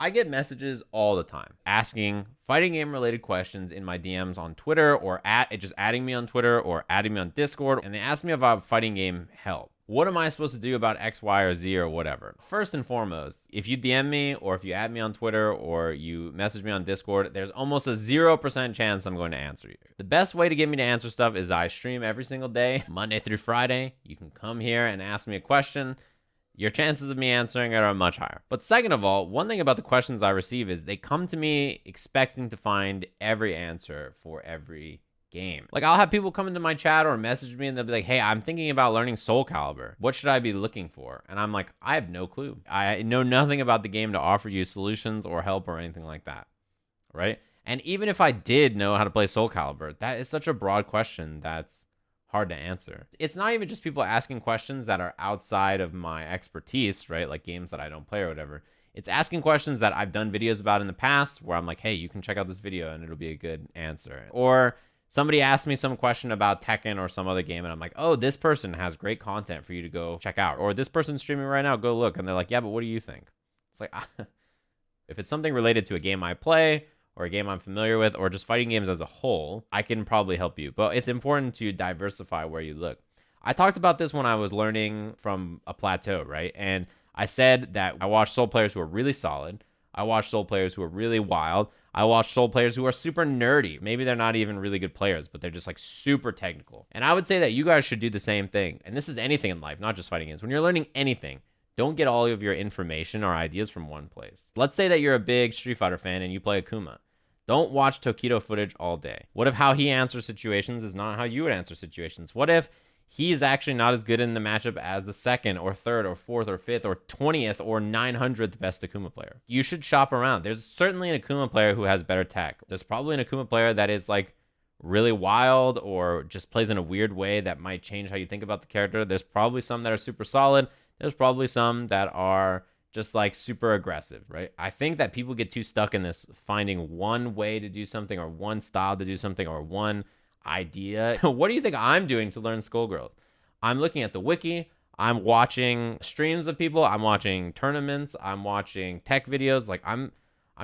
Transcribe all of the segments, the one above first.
I get messages all the time asking fighting game related questions in my DMs on Twitter or just adding me on Twitter or adding me on Discord. And they ask me about fighting game help. What am I supposed to do about X, Y, or Z or whatever? First and foremost, if you DM me or if you add me on Twitter or you message me on Discord, there's almost a 0% chance I'm going to answer you. The best way to get me to answer stuff is I stream every single day, Monday through Friday. You can come here and ask me a question. Your chances of me answering it are much higher. But second of all, one thing about the questions I receive is they come to me expecting to find every answer for every game. Like, I'll have people come into my chat or message me and they'll be like, hey, I'm thinking about learning Soul Calibur. What should I be looking for? And I'm like, I have no clue. I know nothing about the game to offer you solutions or help or anything like that, right? And even if I did know how to play Soul Calibur, that is such a broad question that's hard to answer. It's not even just people asking questions that are outside of my expertise, right? Like games that I don't play or whatever. It's asking questions that I've done videos about in the past where I'm like, hey, you can check out this video and it'll be a good answer. Or somebody asked me some question about Tekken or some other game, and I'm like, oh, this person has great content for you to go check out. Or this person's streaming right now, go look. And they're like, yeah, but what do you think? It's like, if it's something related to a game I play or a game I'm familiar with or just fighting games as a whole, I can probably help you. But it's important to diversify where you look. I talked about this when I was learning from a plateau, right? And I said that I watched Soul players who are really solid. I watched Soul players who are really wild. I watch Soul players who are super nerdy. Maybe they're not even really good players, but they're just like super technical. And I would say that you guys should do the same thing. And this is anything in life, not just fighting games. When you're learning anything, don't get all of your information or ideas from one place. Let's say that you're a big Street Fighter fan and you play Akuma. Don't watch Tokido footage all day. What if how he answers situations is not how you would answer situations? What if he's actually not as good in the matchup as the second or third or fourth or fifth or 20th or 900th best Akuma player? You should shop around. There's certainly an Akuma player who has better tech. There's probably an Akuma player that is like really wild or just plays in a weird way that might change how you think about the character. There's probably some that are super solid. There's probably some that are just like super aggressive, right? I think that people get too stuck in this finding one way to do something or one style to do something or one idea. What do you think I'm doing to learn Skullgirls? I'm looking at the wiki. I'm watching streams of people. I'm watching tournaments. I'm watching tech videos. Like I'm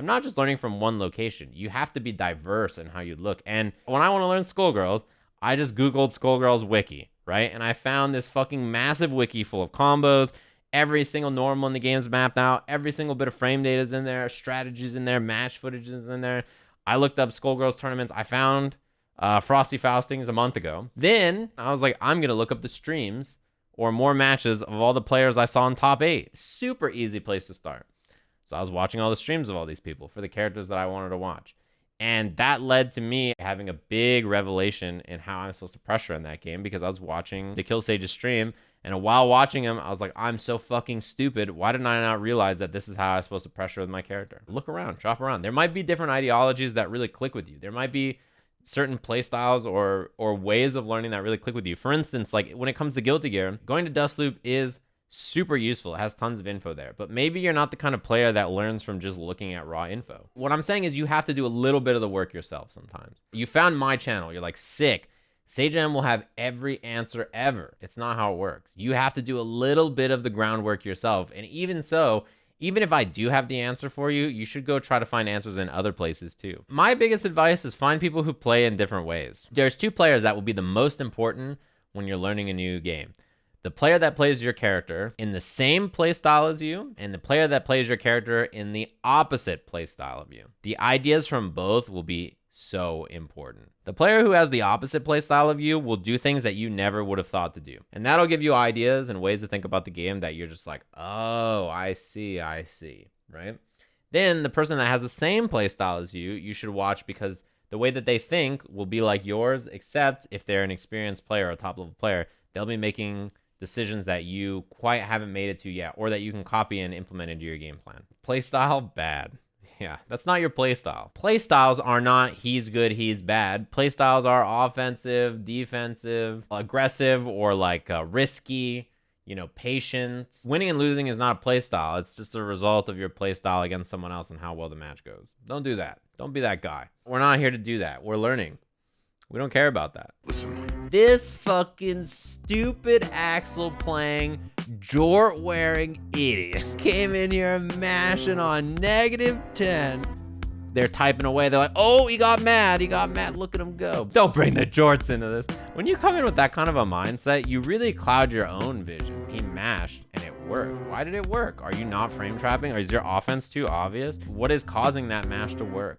not just learning from one location. You have to be diverse in how you look. And when I want to learn Skullgirls, I just Googled Skullgirls wiki, right? And I found this fucking massive wiki full of combos. Every single normal in the game's mapped out. Every single bit of frame data is in there. Strategies in there. Match footage is in there. I looked up Skullgirls tournaments. I found Frosty Faustings a month ago. Then I was like, I'm going to look up the streams or more matches of all the players I saw in top 8. Super easy place to start. So I was watching all the streams of all these people for the characters that I wanted to watch. And that led to me having a big revelation in how I'm supposed to pressure in that game because I was watching the Kill Sage's stream. And while watching him, I was like, I'm so fucking stupid. Why didn't I not realize that this is how I'm supposed to pressure with my character? Look around, shop around. There might be different ideologies that really click with you. There might be certain playstyles or ways of learning that really click with you. For instance, like when it comes to Guilty Gear, going to Dustloop is super useful. It has tons of info there. But maybe you're not the kind of player that learns from just looking at raw info. What I'm saying is you have to do a little bit of the work yourself sometimes. You found my channel. You're like, sick. Sajam will have every answer ever. It's not how it works. You have to do a little bit of the groundwork yourself. And even so, even if I do have the answer for you, you should go try to find answers in other places too. My biggest advice is find people who play in different ways. There's 2 players that will be the most important when you're learning a new game. The player that plays your character in the same playstyle as you, and the player that plays your character in the opposite playstyle of you. The ideas from both will be so important. The player who has the opposite playstyle of you will do things that you never would have thought to do. And that'll give you ideas and ways to think about the game that you're just like, oh, I see, right? Then the person that has the same playstyle as you should watch because the way that they think will be like yours, except if they're an experienced player or a top-level player, they'll be making decisions that you quite haven't made it to yet or that you can copy and implement into your game plan. Playstyle, bad. Yeah, that's not your playstyle. Playstyles are not he's good, he's bad. Playstyles are offensive, defensive, aggressive, or like risky, patient. Winning and losing is not a playstyle. It's just a result of your playstyle against someone else and how well the match goes. Don't do that. Don't be that guy. We're not here to do that. We're learning. We don't care about that. Listen. This fucking stupid Axel playing, jort wearing idiot came in here mashing on -10. They're typing away. They're like, oh, he got mad. Look at him go. Don't bring the jorts into this. When you come in with that kind of a mindset, you really cloud your own vision. He mashed and it worked. Why did it work? Are you not frame trapping? Or is your offense too obvious? What is causing that mash to work?